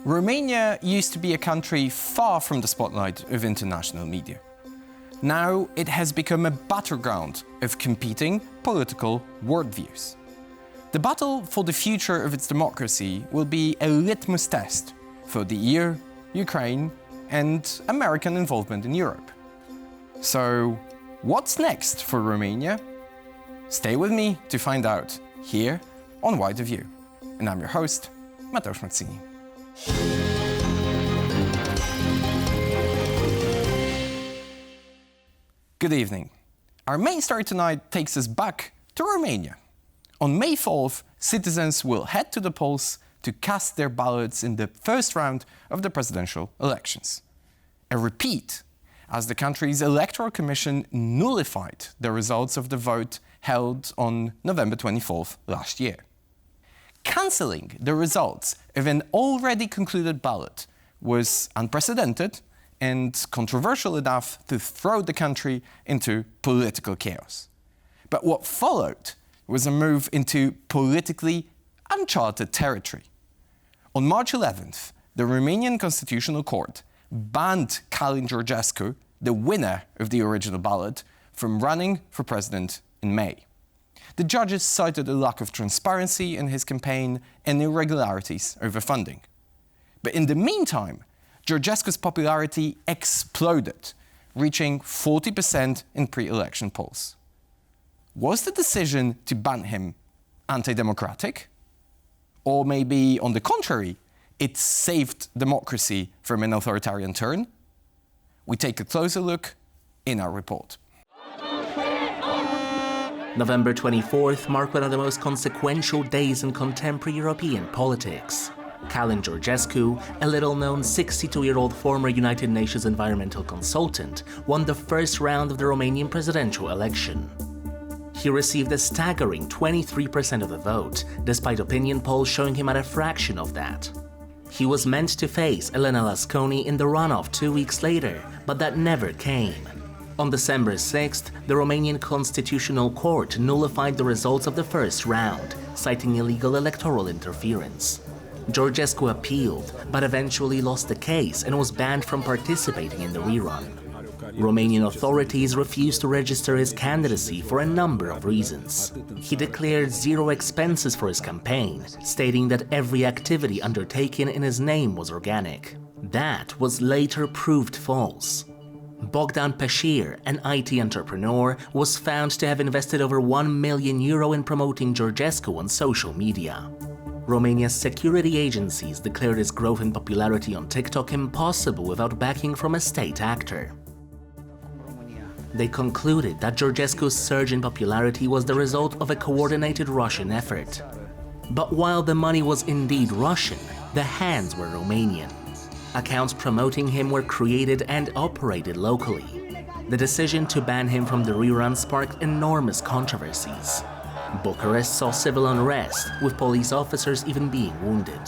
Romania used to be a country far from the spotlight of international media. Now it has become a battleground of competing political worldviews. The battle for the future of its democracy will be a litmus test for the EU, Ukraine, and American involvement in Europe. So, what's next for Romania? Stay with me to find out here on Wider View. And I'm your host, Mateusz Mazzini. Good evening. Our main story tonight takes us back to Romania. On May 4th, citizens will head to the polls to cast their ballots in the first round of the presidential elections. A repeat, as the country's electoral commission nullified the results of the vote held on November 24th last year. Cancelling the results of an already concluded ballot was unprecedented and controversial enough to throw the country into political chaos. But what followed was a move into politically uncharted territory. On March 11th, the Romanian Constitutional Court banned Călin Georgescu, the winner of the original ballot, from running for president in May. The judges cited a lack of transparency in his campaign and irregularities over funding. But in the meantime, Georgescu's popularity exploded, reaching 40% in pre-election polls. Was the decision to ban him anti-democratic? Or maybe, on the contrary, it saved democracy from an authoritarian turn? We take a closer look in our report. November 24th marked one of the most consequential days in contemporary European politics. Călin Georgescu, a little-known 62-year-old former United Nations environmental consultant, won the first round of the Romanian presidential election. He received a staggering 23% of the vote, despite opinion polls showing him at a fraction of that. He was meant to face Elena Lasconi in the runoff 2 weeks later, but that never came. On December 6th, the Romanian Constitutional Court nullified the results of the first round, citing illegal electoral interference. Georgescu appealed, but eventually lost the case and was banned from participating in the rerun. Romanian authorities refused to register his candidacy for a number of reasons. He declared zero expenses for his campaign, stating that every activity undertaken in his name was organic. That was later proved false. Bogdan Peșir, an IT entrepreneur, was found to have invested over €1 million in promoting Georgescu on social media. Romania's security agencies declared his growth in popularity on TikTok impossible without backing from a state actor. They concluded that Georgescu's surge in popularity was the result of a coordinated Russian effort. But while the money was indeed Russian, the hands were Romanian. Accounts promoting him were created and operated locally. The decision to ban him from the rerun sparked enormous controversies. Bucharest saw civil unrest, with police officers even being wounded.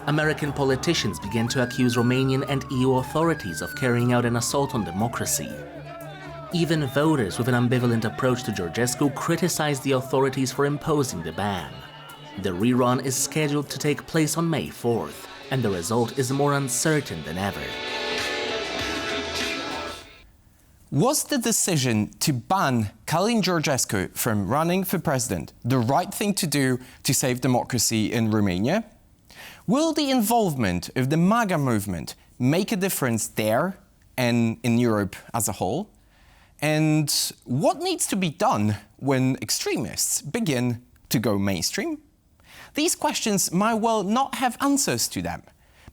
American politicians began to accuse Romanian and EU authorities of carrying out an assault on democracy. Even voters with an ambivalent approach to Georgescu criticized the authorities for imposing the ban. The rerun is scheduled to take place on May 4th, and the result is more uncertain than ever. Was the decision to ban Călin Georgescu from running for president the right thing to do to save democracy in Romania? Will the involvement of the MAGA movement make a difference there and in Europe as a whole? And what needs to be done when extremists begin to go mainstream? These questions might well not have answers to them,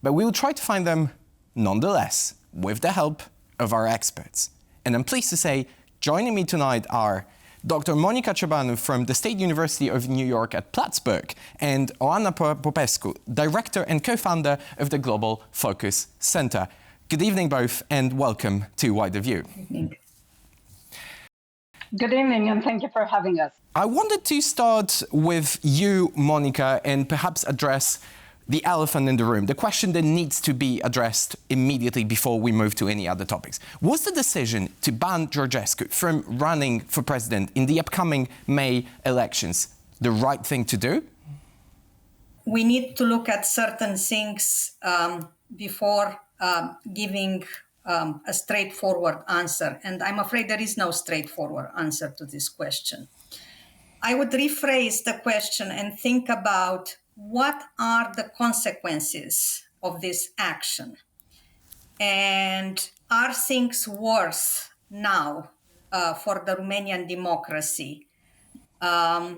but we will try to find them nonetheless, with the help of our experts. And I'm pleased to say, joining me tonight are Dr. Monica Ciobanu from the State University of New York at Plattsburgh and Oana Popescu, Director and Co-founder of the Global Focus Center. Good evening both and welcome to Wider View. Good evening. Good evening, and thank you for having us. I wanted to start with you, Monica, and perhaps address the elephant in the room, the question that needs to be addressed immediately before we move to any other topics. Was the decision to ban Georgescu from running for president in the upcoming May elections the right thing to do? we need to look at certain things before giving a straightforward answer. And I'm afraid there is no straightforward answer to this question. I would rephrase the question and think about what are the consequences of this action? And are things worse now for the Romanian democracy than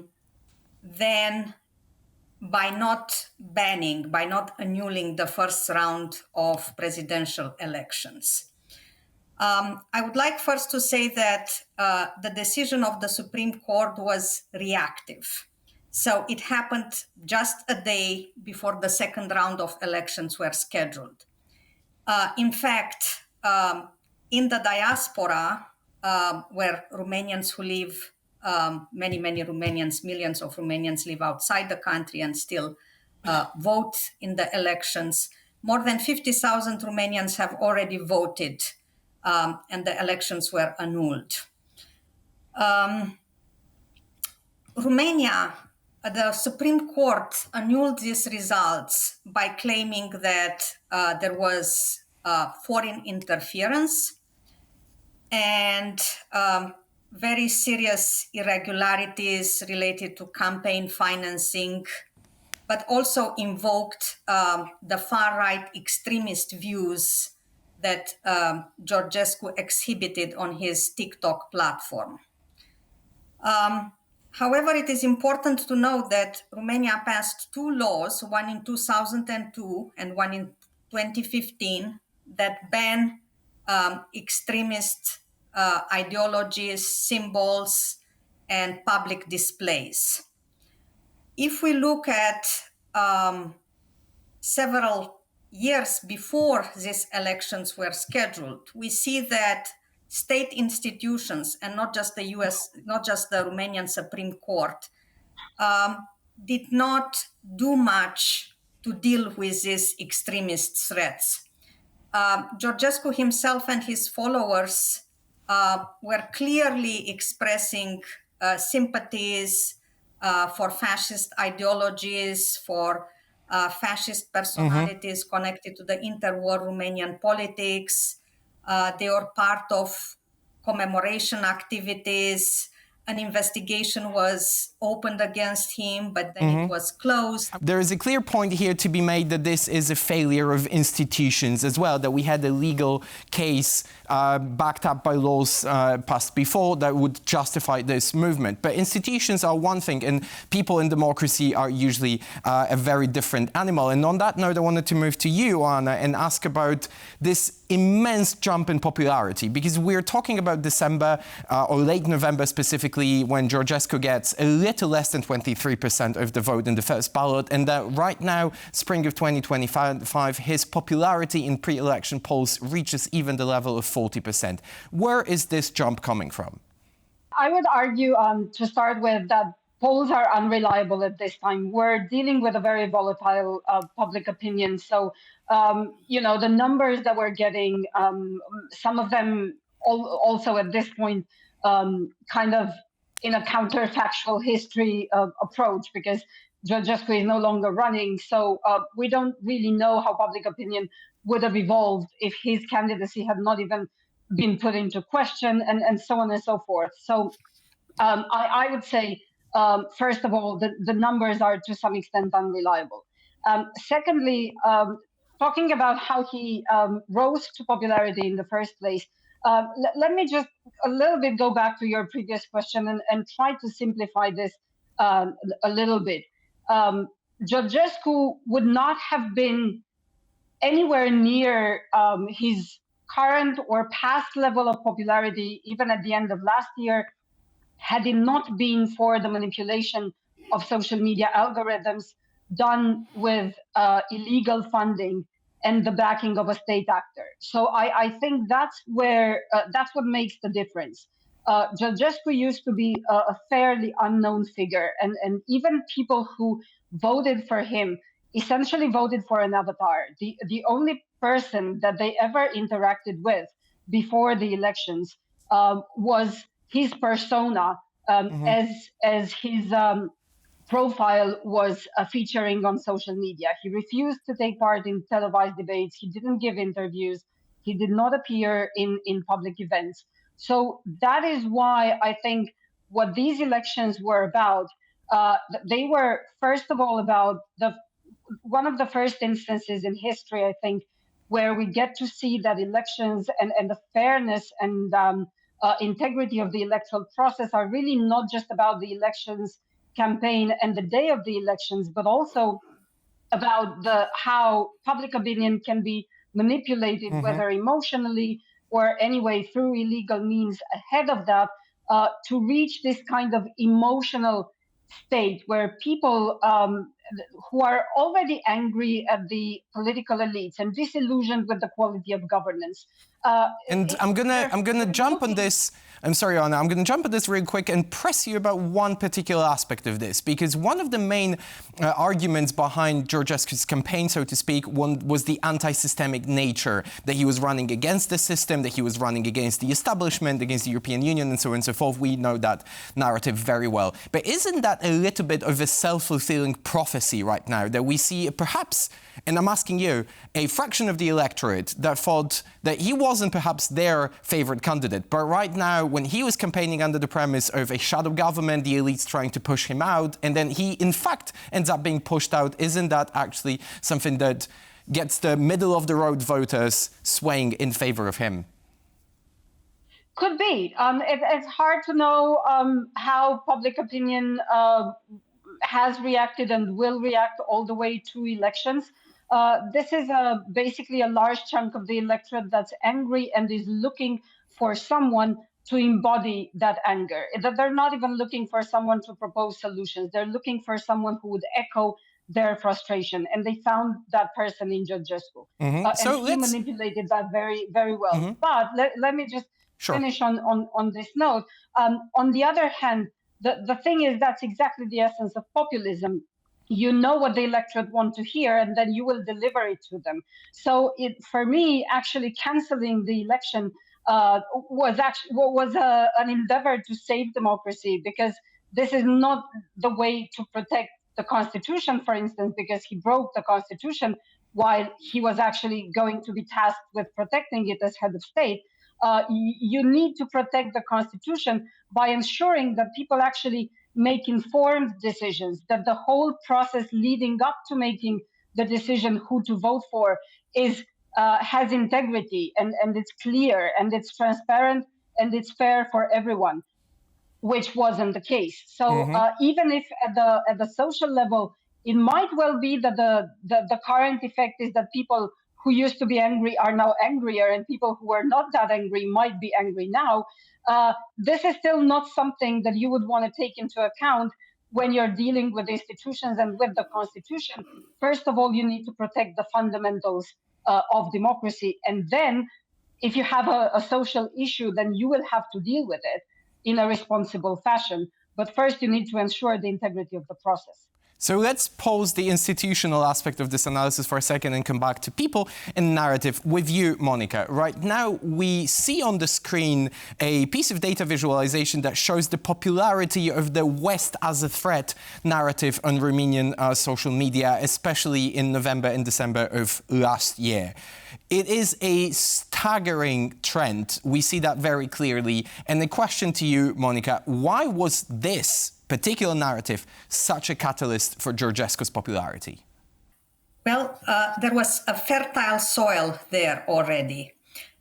by not banning, by not annulling the first round of presidential elections? I would like first to say that the decision of the Supreme Court was reactive. So it happened just a day before the second round of elections were scheduled. In fact, in the diaspora, where Romanians who live, many Romanians, millions of Romanians live outside the country and still vote in the elections, more than 50,000 Romanians have already voted, and the elections were annulled. Romania, the Supreme Court annulled these results by claiming that there was foreign interference and very serious irregularities related to campaign financing, but also invoked the far-right extremist views that Georgescu exhibited on his TikTok platform. However, it is important to note that Romania passed two laws, one in 2002 and one in 2015, that ban extremist ideologies, symbols, and public displays. If we look at several years before these elections were scheduled, we see that state institutions, and not just the U.S., not just the Romanian Supreme Court, did not do much to deal with these extremist threats. Georgescu himself and his followers were clearly expressing sympathies for fascist ideologies, for fascist personalities connected to the interwar Romanian politics. They were part of commemoration activities. An investigation was opened against him, but then it was closed. There is a clear point here to be made that this is a failure of institutions as well, that we had a legal case backed up by laws passed before that would justify this movement. But institutions are one thing, and people in democracy are usually a very different animal. And on that note, I wanted to move to you, Anna, and ask about this immense jump in popularity, because we're talking about December or late November specifically, when Georgescu gets a little less than 23% of the vote in the first ballot, and that right now, spring of 2025, his popularity in pre-election polls reaches even the level of 40%. Where is this jump coming from? I would argue, to start with, that polls are unreliable at this time. We're dealing with a very volatile public opinion. So, the numbers that we're getting, some of them also at this point kind of in a counterfactual history approach, because Georgescu is no longer running. So we don't really know how public opinion would have evolved if his candidacy had not even been put into question, and so on and so forth. So I would say, first of all, the numbers are to some extent unreliable. Secondly, talking about how he rose to popularity in the first place, let me just a little bit go back to your previous question and try to simplify this a little bit. Georgescu would not have been anywhere near his current or past level of popularity, even at the end of last year, had it not been for the manipulation of social media algorithms done with illegal funding and the backing of a state actor. So I think that's where that's what makes the difference. Georgescu used to be a fairly unknown figure, and even people who voted for him essentially voted for an avatar. The only person that they ever interacted with before the elections was his persona, as his profile was featuring on social media. He refused to take part in televised debates. He didn't give interviews. He did not appear in public events. So that is why I think what these elections were about, they were first of all about one of the first instances in history, I think, where we get to see that elections and the fairness and integrity of the electoral process are really not just about the elections campaign and the day of the elections, but also about how public opinion can be manipulated, whether emotionally or anyway through illegal means ahead of that, to reach this kind of emotional state where people who are already angry at the political elites and disillusioned with the quality of governance. And I'm gonna jump on this. I'm sorry, Anna. I'm gonna jump on this real quick and press you about one particular aspect of this, because one of the main arguments behind Georgescu's campaign, so to speak, was the anti-systemic nature, that he was running against the system, that he was running against the establishment, against the European Union, and so on and so forth. We know that narrative very well. But isn't that a little bit of a self-fulfilling prophecy right now, that we see perhaps, and I'm asking you, a fraction of the electorate that thought that he wasn't perhaps their favorite candidate, but right now, when he was campaigning under the premise of a shadow government, the elites trying to push him out, and then he, in fact, ends up being pushed out, isn't that actually something that gets the middle-of-the-road voters swaying in favor of him? Could be. It's hard to know how public opinion has reacted and will react all the way to elections. This is basically a large chunk of the electorate that's angry and is looking for someone to embody that anger. They're not even looking for someone to propose solutions. They're looking for someone who would echo their frustration. And they found that person in Georgescu. And he manipulated that very, very well. But let me just finish on this note. On the other hand, the thing is, that's exactly the essence of populism. You know what the electorate want to hear, and then you will deliver it to them. So for me, actually canceling the election was an endeavor to save democracy, because this is not the way to protect the Constitution, for instance, because he broke the Constitution while he was actually going to be tasked with protecting it as head of state. You need to protect the Constitution by ensuring that people actually make informed decisions, that the whole process leading up to making the decision who to vote for has integrity, and it's clear and it's transparent and it's fair for everyone, which wasn't the case. So even if at the social level, it might well be that the current effect is that people who used to be angry are now angrier, and people who are not that angry might be angry now. This is still not something that you would want to take into account when you're dealing with institutions and with the Constitution. First of all, you need to protect the fundamentals of democracy. And then if you have a social issue, then you will have to deal with it in a responsible fashion. But first, you need to ensure the integrity of the process. So let's pause the institutional aspect of this analysis for a second and come back to people and narrative with you, Monica. Right now, we see on the screen a piece of data visualization that shows the popularity of the West as a threat narrative on Romanian social media, especially in November and December of last year. It is a staggering trend. We see that very clearly. And the question to you, Monica, why was this particular narrative such a catalyst for Georgescu's popularity? Well, there was a fertile soil there already.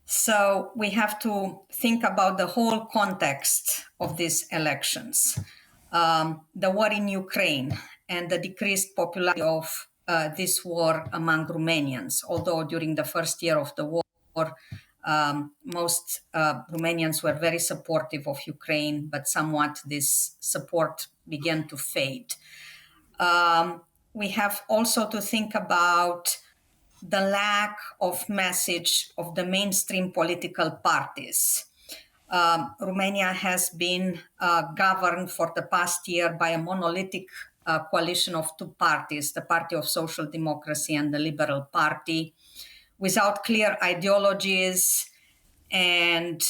So we have to think about the whole context of these elections. The war in Ukraine and the decreased popularity of this war among Romanians, although during the first year of the war, most Romanians were very supportive of Ukraine, but somewhat this support began to fade. We have also to think about the lack of message of the mainstream political parties. Romania has been governed for the past year by a monolithic coalition of two parties, the Party of Social Democracy and the Liberal Party, without clear ideologies and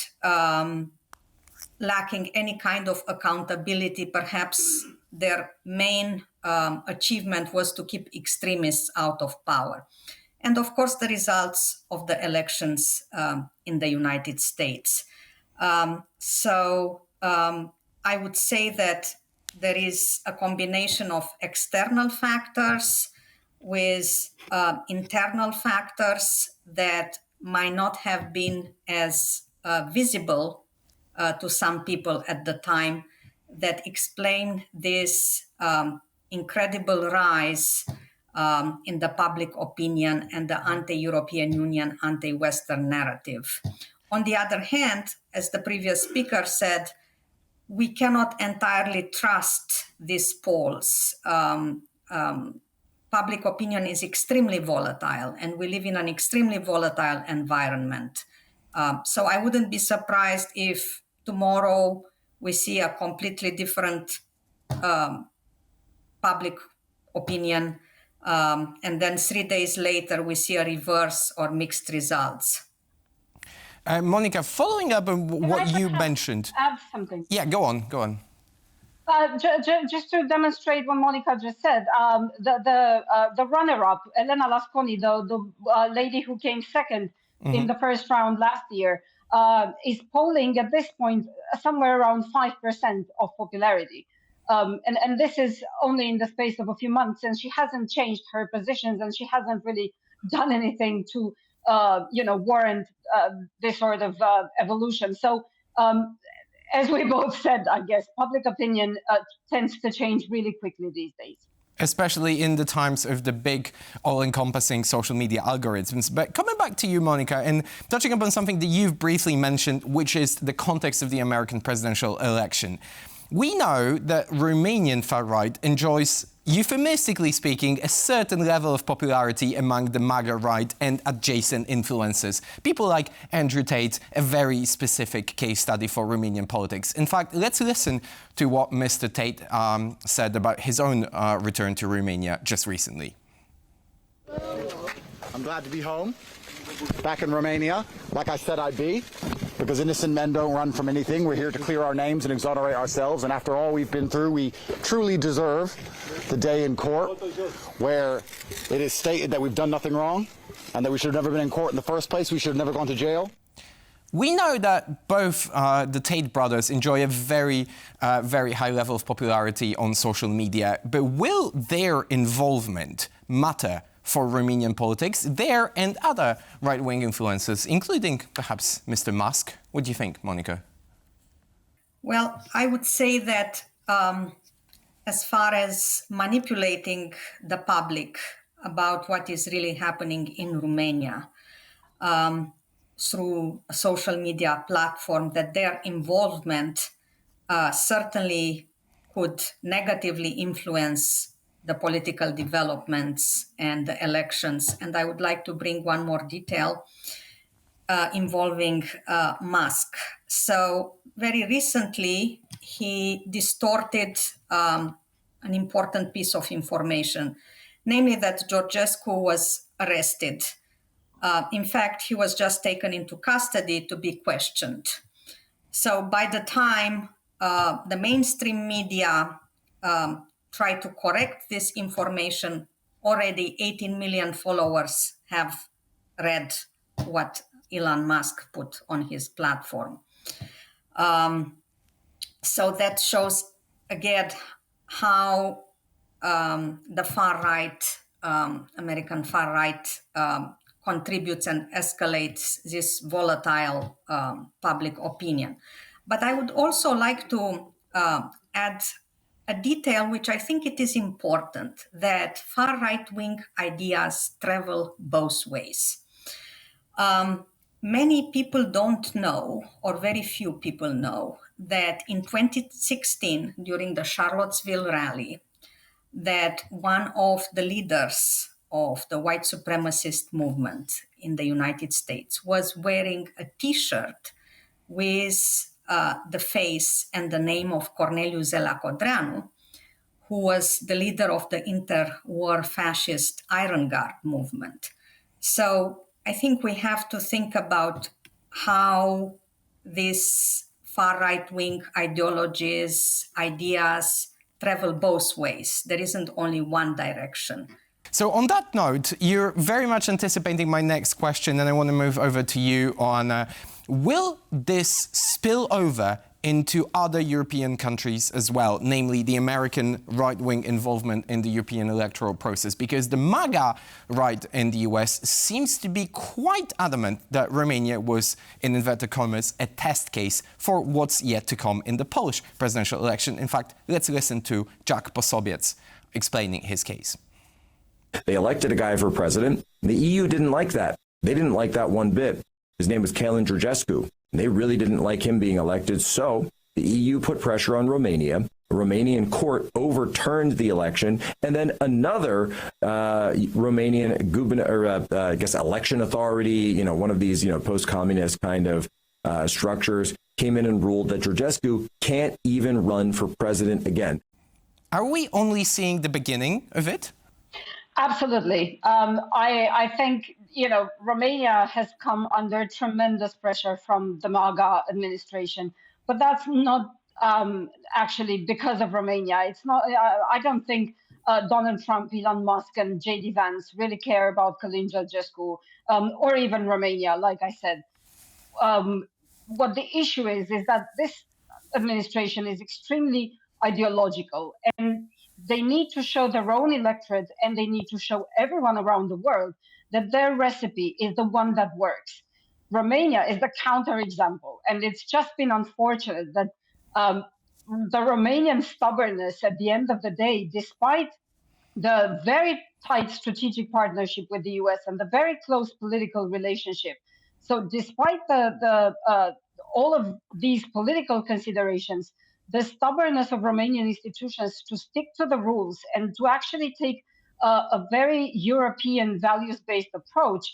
lacking any kind of accountability. Perhaps their main achievement was to keep extremists out of power. And of course, the results of the elections in the United States. So I would say that there is a combination of external factors with internal factors that might not have been as visible to some people at the time, that explain this incredible rise in the public opinion and the anti-European Union, anti-Western narrative. On the other hand, as the previous speaker said, we cannot entirely trust these polls. Public opinion is extremely volatile, and we live in an extremely volatile environment. So I wouldn't be surprised if tomorrow we see a completely different public opinion, and then 3 days later we see a reverse or mixed results. Monica, following up on what you mentioned. Add something. Yeah, go on. Just to demonstrate what Monica just said, the runner-up, Elena Lasconi, the lady who came second in the first round last year, is polling at this point somewhere around 5% of popularity. And this is only in the space of a few months, and she hasn't changed her positions, and she hasn't really done anything to warrant this sort of evolution. So as we both said, I guess, public opinion tends to change really quickly these days. Especially in the times of the big, all-encompassing social media algorithms. But coming back to you, Monica, and touching upon something that you've briefly mentioned, which is the context of the American presidential election. We know that Romanian far-right enjoys, euphemistically speaking, a certain level of popularity among the MAGA right and adjacent influences. People like Andrew Tate, a very specific case study for Romanian politics. In fact, let's listen to what Mr. Tate said about his own return to Romania just recently. I'm glad to be home, back in Romania, like I said I'd be, because innocent men don't run from anything. We're here to clear our names and exonerate ourselves, and after all we've been through, we truly deserve the day in court where it is stated that we've done nothing wrong and that we should have never been in court in the first place. We should have never gone to jail. We know that both the Tate brothers enjoy a very high level of popularity on social media, but will their involvement matter for Romanian politics, their and other right-wing influences, including perhaps Mr. Musk? What do you think, Monica? Well, I would say that as far as manipulating the public about what is really happening in Romania through a social media platform, that their involvement certainly could negatively influence the political developments and the elections. And I would like to bring one more detail involving Musk. So very recently, he distorted an important piece of information, namely that Georgescu was arrested. In fact, he was just taken into custody to be questioned. So by the time the mainstream media try to correct this information, already 18 million followers have read what Elon Musk put on his platform. So that shows again how the far right, American far right, contributes and escalates this volatile public opinion. But I would also like to add a detail which I think it is important, that far right-wing ideas travel both ways. Many people don't know, or very few people know, that in 2016, during the Charlottesville rally, that one of the leaders of the white supremacist movement in the United States was wearing a T-shirt with the face and the name of Corneliu Zela-Codreanu, who was the leader of the interwar fascist Iron Guard movement. So I think we have to think about how these far right-wing ideologies, ideas travel both ways. There isn't only one direction. So on that note, you're very much anticipating my next question, and I want to move over to you on, will this spill over into other European countries as well, namely the American right-wing involvement in the European electoral process? Because the MAGA right in the US seems to be quite adamant that Romania was, in inverted commas, a test case for what's yet to come in the Polish presidential election. In fact, let's listen to Jack Posobiec explaining his case. They elected a guy for president. The EU didn't like that. They didn't like that one bit. His name was Călin Georgescu. They really didn't like him being elected, so the EU put pressure on Romania. A Romanian court overturned the election, and then another Romanian election authority, one of these, post-communist kind of structures, came in and ruled that Georgescu can't even run for president again. Are we only seeing the beginning of it? Absolutely. I think, Romania has come under tremendous pressure from the MAGA administration, but that's not actually because of Romania. It's not. I don't think Donald Trump, Elon Musk, and J.D. Vance really care about Călin Georgescu or even Romania, like I said. What the issue is that this administration is extremely ideological, and they need to show their own electorate, and they need to show everyone around the world that their recipe is the one that works. Romania is the counterexample, and it's just been unfortunate that the Romanian stubbornness at the end of the day, despite the very tight strategic partnership with the U.S. and the very close political relationship. So despite all of these political considerations, the stubbornness of Romanian institutions to stick to the rules and to actually take a very European values-based approach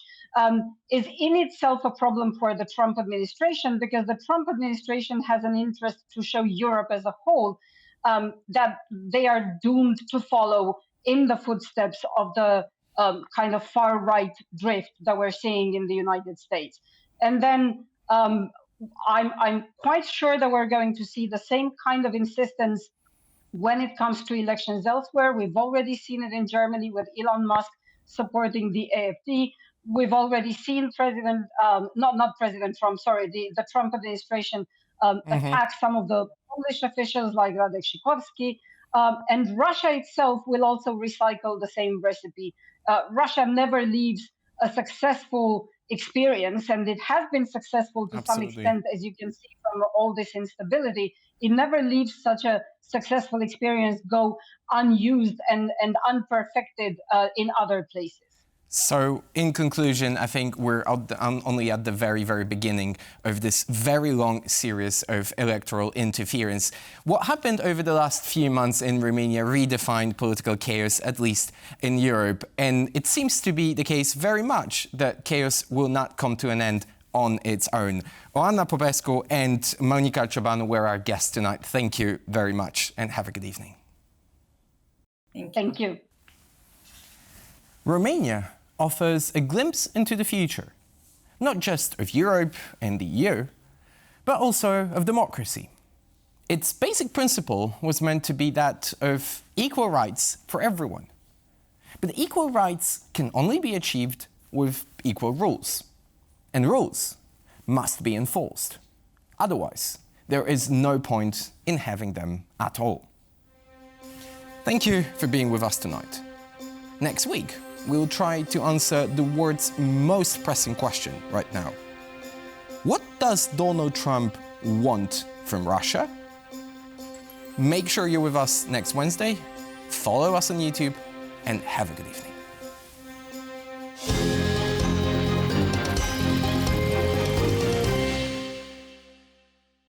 is in itself a problem for the Trump administration, because the Trump administration has an interest to show Europe as a whole that they are doomed to follow in the footsteps of the kind of far-right drift that we're seeing in the United States. And then I'm quite sure that we're going to see the same kind of insistence when it comes to elections elsewhere. We've already seen it in Germany with Elon Musk supporting the AfD. We've already seen not President Trump, sorry, the Trump administration attack some of the Polish officials like Radek Sikorski. And Russia itself will also recycle the same recipe. Russia never leaves a successful experience, and it has been successful to some extent, as you can see from all this instability. It never leaves such a successful experience go unused and unperfected in other places. So, in conclusion, I think we're only at the very, very beginning of this very long series of electoral interference. What happened over the last few months in Romania redefined political chaos, at least in Europe. And it seems to be the case very much that chaos will not come to an end on its own. Oana Popescu and Monica Ciobanu were our guests tonight. Thank you very much and have a good evening. Thank you. Romania offers a glimpse into the future, not just of Europe and the EU, but also of democracy. Its basic principle was meant to be that of equal rights for everyone. But equal rights can only be achieved with equal rules. And rules must be enforced. Otherwise, there is no point in having them at all. Thank you for being with us tonight. Next week, we'll try to answer the world's most pressing question right now. What does Donald Trump want from Russia? Make sure you're with us next Wednesday, follow us on YouTube, and have a good evening.